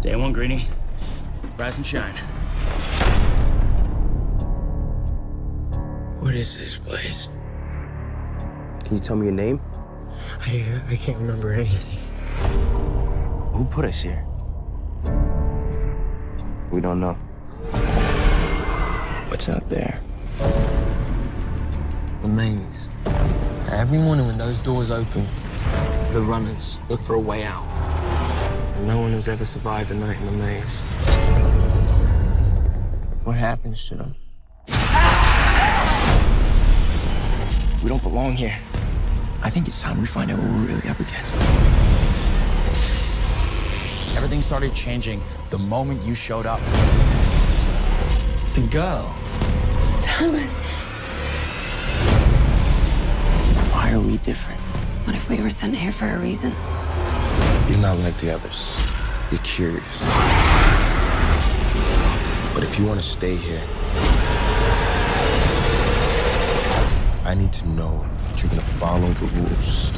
Day one, Greenie. Rise and shine. What is this place? Can you tell me your name? I can't remember anything. Who put us here? We don't know. What's out there? The maze. Every morning when those doors open, The runners look for a way out. And no one has ever survived a night in the maze. what happens to them? We don't belong here. I think it's time we find out what we're really up against. Everything started changing the moment you showed up. It's a girl. Thomas, Why are we different? what if we were sent here for a reason? You're not like the others. You're curious. But if you want to stay here, I need to know that you're gonna follow the rules.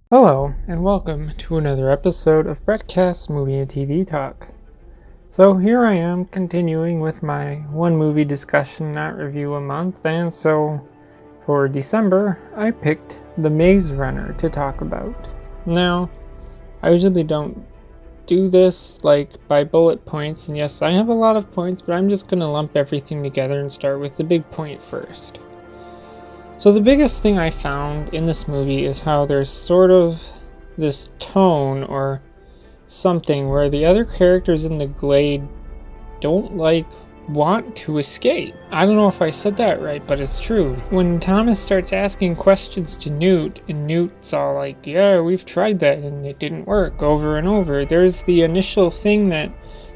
Hello, and welcome to another episode of Brettcast Movie and TV Talk. So here I am, continuing with my one movie discussion, not review a month, and so for December, I picked The Maze Runner to talk about. Now, I usually don't do this like by bullet points, and yes, I have a lot of points, but I'm just gonna lump everything together and start with the big point first. So the biggest thing I found in this movie is how there's sort of this tone or something where the other characters in the Glade don't want to escape. I don't know if I said that right, but it's true. When Thomas starts asking questions to Newt, and Newt's all like, yeah, we've tried that and it didn't work over and over, there's the initial thing that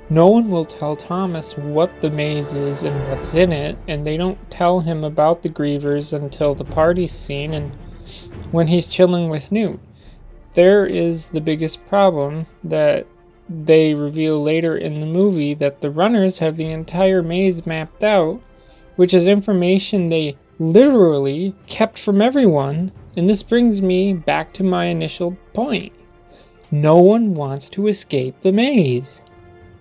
no one will tell Thomas what the maze is and what's in it, and they don't tell him about the Grievers until the party scene and when he's chilling with Newt. There is the biggest problem that they reveal later in the movie, that the runners have the entire maze mapped out, which is information they literally kept from everyone, and this brings me back to my initial point. No one wants to escape the maze.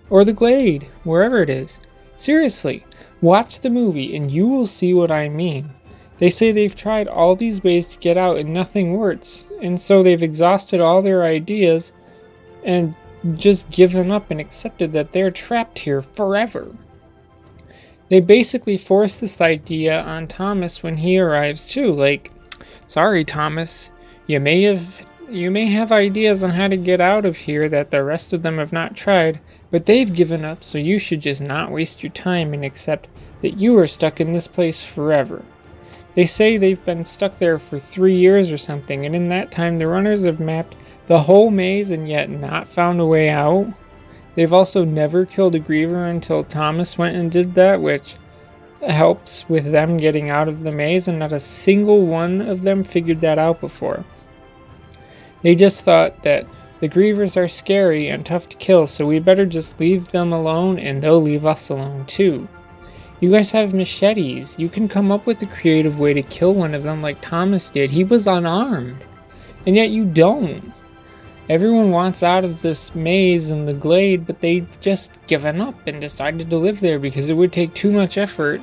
Or the Glade, wherever it is. Seriously, watch the movie and you will see what I mean. They say they've tried all these ways to get out and nothing works, and so they've exhausted all their ideas and just given up and accepted that they're trapped here forever. They basically force this idea on Thomas when he arrives too, like, sorry Thomas, you may have ideas on how to get out of here that the rest of them have not tried, but they've given up, so you should just not waste your time and accept that you are stuck in this place forever. They say they've been stuck there for 3 years or something, and in that time the runners have mapped the whole maze and yet not found a way out. They've also never killed a Griever until Thomas went and did that, which helps with them getting out of the maze, and not a single one of them figured that out before. They just thought that the Grievers are scary and tough to kill, so we better just leave them alone and they'll leave us alone too. You guys have machetes. You can come up with a creative way to kill one of them like Thomas did. He was unarmed. And yet you don't. Everyone wants out of this maze and the Glade, but they've just given up and decided to live there because it would take too much effort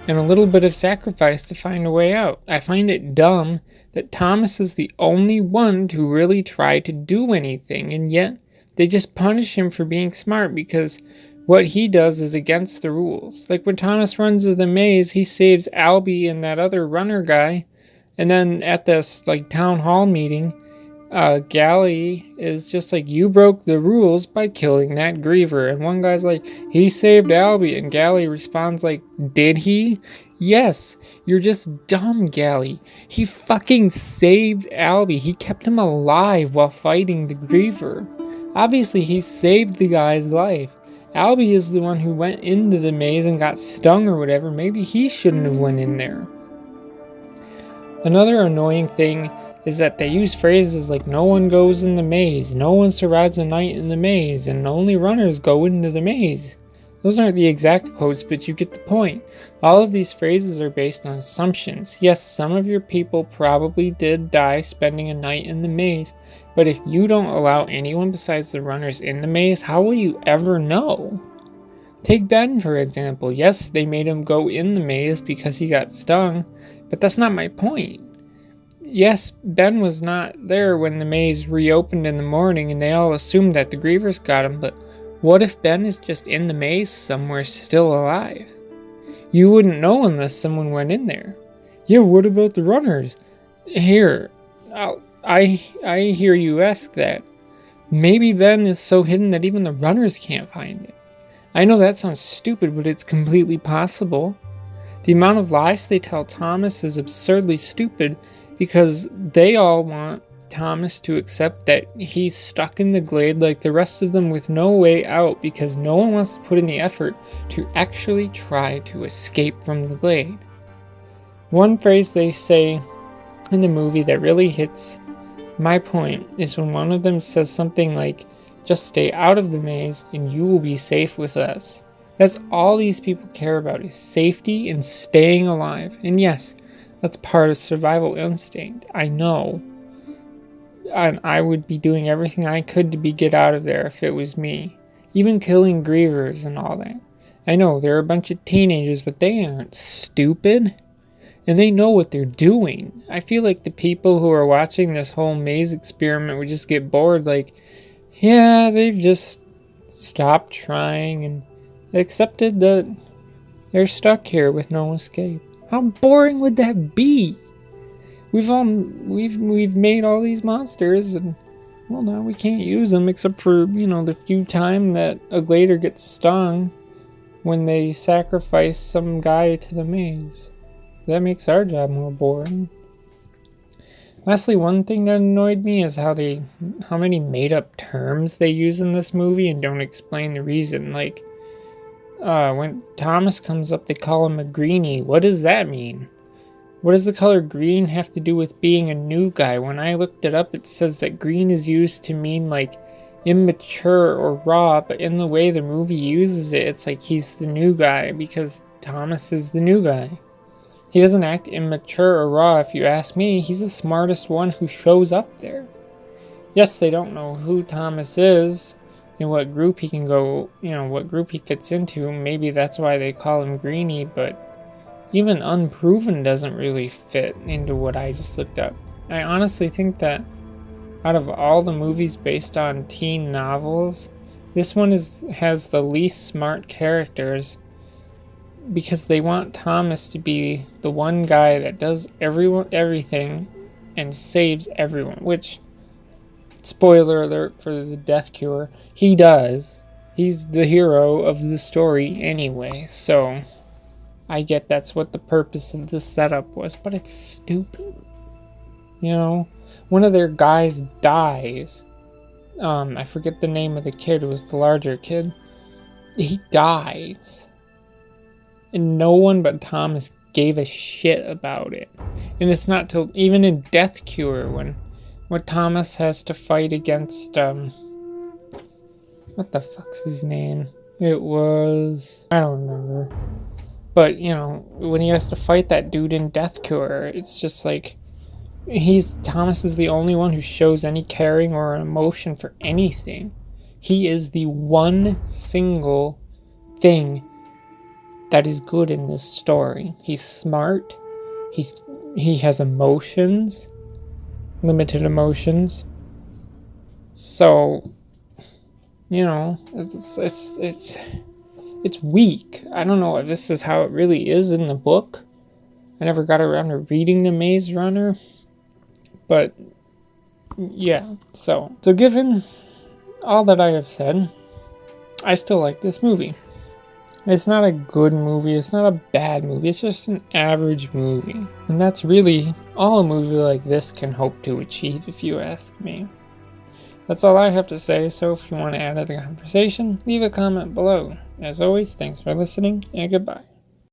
and a little bit of sacrifice to find a way out. I find it dumb that Thomas is the only one to really try to do anything, and yet they just punish him for being smart because what he does is against the rules. Like when Thomas runs to the maze, he saves Albie and that other runner guy, and then at this town hall meeting, Gally is just like, you broke the rules by killing that Griever, and one guy's like, he saved Albie, and Gally responds like, did he? Yes, you're just dumb, Gally. He fucking saved Albie. He kept him alive while fighting the Griever. Obviously, he saved the guy's life. Albie is the one who went into the maze and got stung or whatever. Maybe he shouldn't have went in there. Another annoying thing is that they use phrases like no one goes in the maze, no one survives a night in the maze, and only runners go into the maze. Those aren't the exact quotes, but you get the point. All of these phrases are based on assumptions. Yes, some of your people probably did die spending a night in the maze, but if you don't allow anyone besides the runners in the maze, how will you ever know? Take Ben, for example. Yes, they made him go in the maze because he got stung, but that's not my point. Yes, Ben was not there when the maze reopened in the morning and they all assumed that the grievers got him, but what if Ben is just in the maze somewhere still alive? You wouldn't know unless someone went in there. Yeah, what about the runners? Here, I hear you ask that. Maybe Ben is so hidden that even the runners can't find it. I know that sounds stupid, but it's completely possible. The amount of lies they tell Thomas is absurdly stupid because they all want Thomas to accept that he's stuck in the glade like the rest of them with no way out because no one wants to put in the effort to actually try to escape from the glade. One phrase they say in the movie that really hits my point is when one of them says something like, "Just stay out of the maze and you will be safe with us." That's all these people care about is safety and staying alive. And yes, that's part of survival instinct. I know. And I would be doing everything I could to get out of there if it was me. Even killing grievers and all that. I know, they're a bunch of teenagers, but they aren't stupid. And they know what they're doing. I feel like the people who are watching this whole maze experiment would just get bored like, yeah, they've just stopped trying and accepted that they're stuck here with no escape. How boring would that be? We've made all these monsters and well now we can't use them except for, the few time that a glader gets stung when they sacrifice some guy to the maze. That makes our job more boring. Lastly, one thing that annoyed me is how many made up terms they use in this movie and don't explain the reason. Like, when Thomas comes up, they call him a greenie. What does that mean? What does the color green have to do with being a new guy? When I looked it up, it says that green is used to mean like immature or raw, but in the way the movie uses it, it's like he's the new guy because Thomas is the new guy. He doesn't act immature or raw if you ask me. He's the smartest one who shows up there. Yes, they don't know who Thomas is and what group he can go, what group he fits into. Maybe that's why they call him Greenie, but even Unproven doesn't really fit into what I just looked up. I honestly think that out of all the movies based on teen novels, this one has the least smart characters because they want Thomas to be the one guy that does everything and saves everyone, which, spoiler alert for the Death Cure, he does. He's the hero of the story anyway, so I get that's what the purpose of the setup was, but it's stupid. One of their guys dies. I forget the name of the kid. It was the larger kid. He dies. And no one but Thomas gave a shit about it. And it's not till even in Death Cure when Thomas has to fight against what the fuck's his name? It was, I don't remember. But, when he has to fight that dude in Death Cure, it's just like, Thomas is the only one who shows any caring or emotion for anything. He is the one single thing that is good in this story. He's smart. He has emotions. Limited emotions. So, it's weak. I don't know if this is how it really is in the book. I never got around to reading The Maze Runner. But, yeah. So given all that I have said, I still like this movie. It's not a good movie. It's not a bad movie. It's just an average movie. And that's really all a movie like this can hope to achieve, if you ask me. That's all I have to say, so if you want to add to the conversation, leave a comment below. As always, thanks for listening, and goodbye.